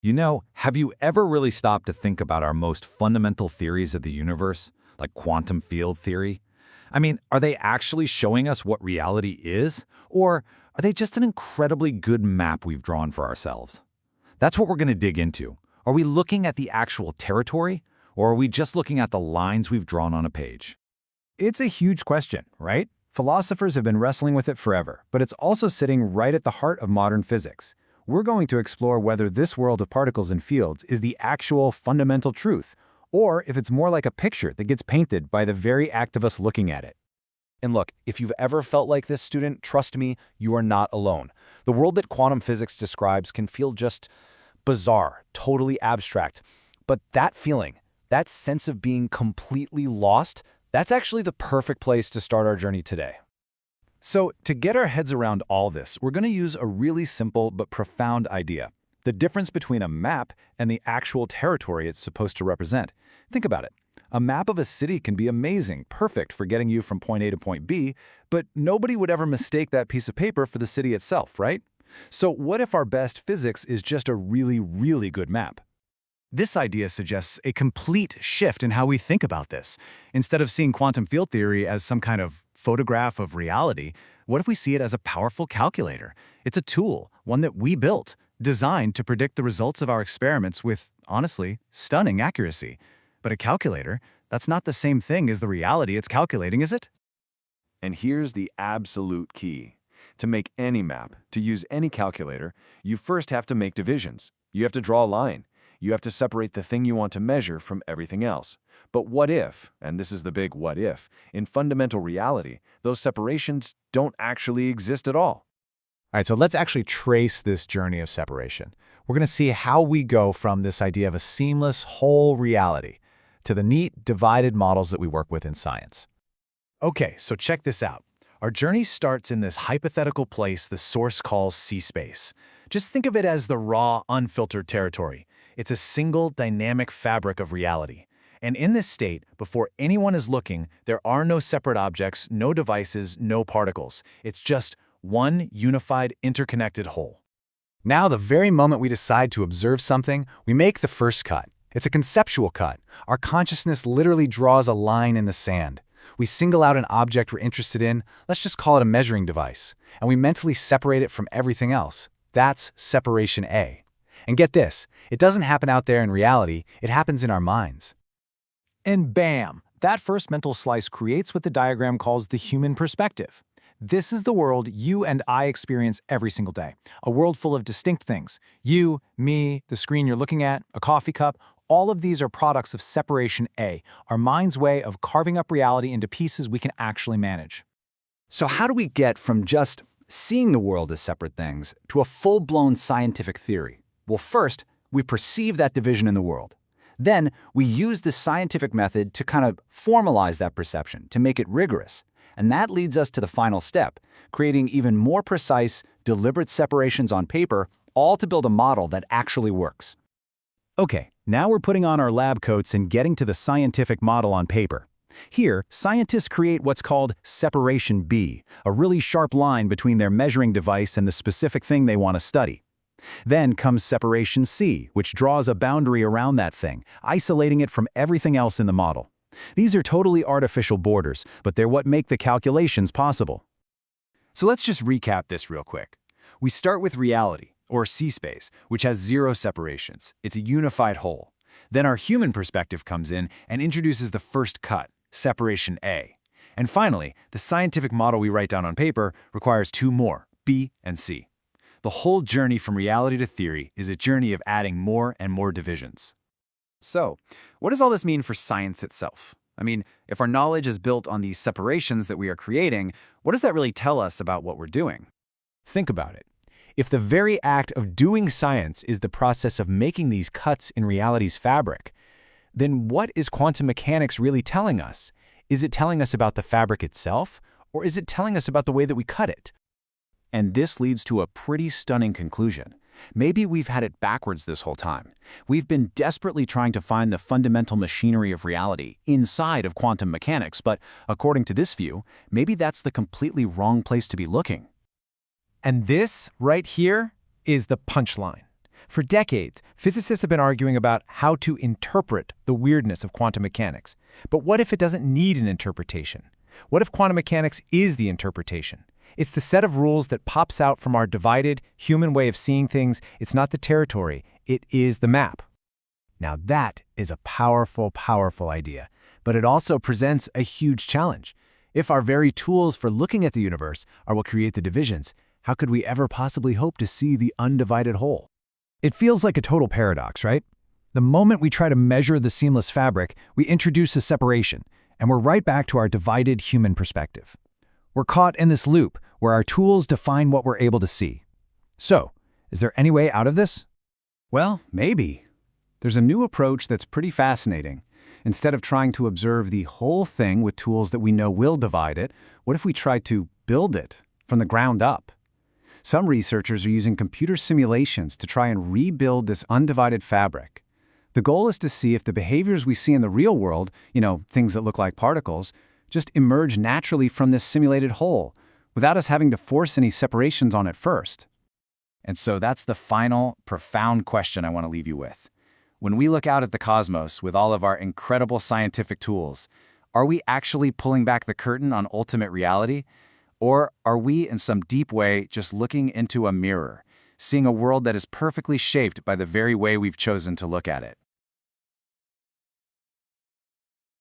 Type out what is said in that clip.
Have you ever really stopped to think about our most fundamental theories of the universe, like quantum field theory? Are they actually showing us what reality is? Or are they just an incredibly good map we've drawn for ourselves? That's what we're going to dig into. Are we looking at the actual territory, or are we just looking at the lines we've drawn on a page? It's a huge question, right? Philosophers have been wrestling with it forever, but it's also sitting right at the heart of modern physics. We're going to explore whether this world of particles and fields is the actual fundamental truth, or if it's more like a picture that gets painted by the very act of us looking at it. And look, if you've ever felt like this, student, trust me, you are not alone. The world that quantum physics describes can feel just bizarre, totally abstract. But that feeling, that sense of being completely lost, that's actually the perfect place to start our journey today. So, to get our heads around all this, we're going to use a really simple but profound idea: the difference between a map and the actual territory it's supposed to represent. Think about it. A map of a city can be amazing, perfect for getting you from point A to point B, but nobody would ever mistake that piece of paper for the city itself, right? So what if our best physics is just a really, really good map? This idea suggests a complete shift in how we think about this. Instead of seeing quantum field theory as some kind of photograph of reality, what if we see it as a powerful calculator? It's a tool, one that we built, designed to predict the results of our experiments with, honestly, stunning accuracy. But a calculator, that's not the same thing as the reality it's calculating, is it? And here's the absolute key. To make any map, to use any calculator, you first have to make divisions. You have to draw a line. You have to separate the thing you want to measure from everything else. But what if, and this is the big what if, in fundamental reality, those separations don't actually exist at all? All right, so let's actually trace this journey of separation. We're going to see how we go from this idea of a seamless whole reality to the neat, divided models that we work with in science. Okay, so check this out. Our journey starts in this hypothetical place the source calls C-space. Just think of it as the raw, unfiltered territory. It's a single, dynamic fabric of reality. And in this state, before anyone is looking, there are no separate objects, no devices, no particles. It's just one unified, interconnected whole. Now, the very moment we decide to observe something, we make the first cut. It's a conceptual cut. Our consciousness literally draws a line in the sand. We single out an object we're interested in, let's just call it a measuring device, and we mentally separate it from everything else. That's separation A. And get this, it doesn't happen out there in reality, it happens in our minds. And bam! That first mental slice creates what the diagram calls the human perspective. This is the world you and I experience every single day. A world full of distinct things. You, me, the screen you're looking at, a coffee cup. All of these are products of separation A, our mind's way of carving up reality into pieces we can actually manage. So how do we get from just seeing the world as separate things to a full-blown scientific theory? Well, first, we perceive that division in the world. Then, we use the scientific method to kind of formalize that perception, to make it rigorous. And that leads us to the final step, creating even more precise, deliberate separations on paper, all to build a model that actually works. Okay, now we're putting on our lab coats and getting to the scientific model on paper. Here, scientists create what's called separation B, a really sharp line between their measuring device and the specific thing they want to study. Then comes separation C, which draws a boundary around that thing, isolating it from everything else in the model. These are totally artificial borders, but they're what make the calculations possible. So let's just recap this real quick. We start with reality, or C-space, which has zero separations. It's a unified whole. Then our human perspective comes in and introduces the first cut, separation A. And finally, the scientific model we write down on paper requires two more, B and C. The whole journey from reality to theory is a journey of adding more and more divisions. So, what does all this mean for science itself? If our knowledge is built on these separations that we are creating, what does that really tell us about what we're doing? Think about it. If the very act of doing science is the process of making these cuts in reality's fabric, then what is quantum mechanics really telling us? Is it telling us about the fabric itself, or is it telling us about the way that we cut it? And this leads to a pretty stunning conclusion. Maybe we've had it backwards this whole time. We've been desperately trying to find the fundamental machinery of reality inside of quantum mechanics, but according to this view, maybe that's the completely wrong place to be looking. And this, right here, is the punchline. For decades, physicists have been arguing about how to interpret the weirdness of quantum mechanics. But what if it doesn't need an interpretation? What if quantum mechanics is the interpretation? It's the set of rules that pops out from our divided, human way of seeing things. It's not the territory, it is the map. Now that is a powerful, powerful idea, but it also presents a huge challenge. If our very tools for looking at the universe are what create the divisions, how could we ever possibly hope to see the undivided whole? It feels like a total paradox, right? The moment we try to measure the seamless fabric, we introduce a separation, and we're right back to our divided human perspective. We're caught in this loop where our tools define what we're able to see. So, is there any way out of this? Well, maybe. There's a new approach that's pretty fascinating. Instead of trying to observe the whole thing with tools that we know will divide it, what if we tried to build it from the ground up? Some researchers are using computer simulations to try and rebuild this undivided fabric. The goal is to see if the behaviors we see in the real world, things that look like particles, just emerge naturally from this simulated whole, without us having to force any separations on it first. And so that's the final, profound question I want to leave you with. When we look out at the cosmos with all of our incredible scientific tools, are we actually pulling back the curtain on ultimate reality? Or are we, in some deep way, just looking into a mirror, seeing a world that is perfectly shaped by the very way we've chosen to look at it?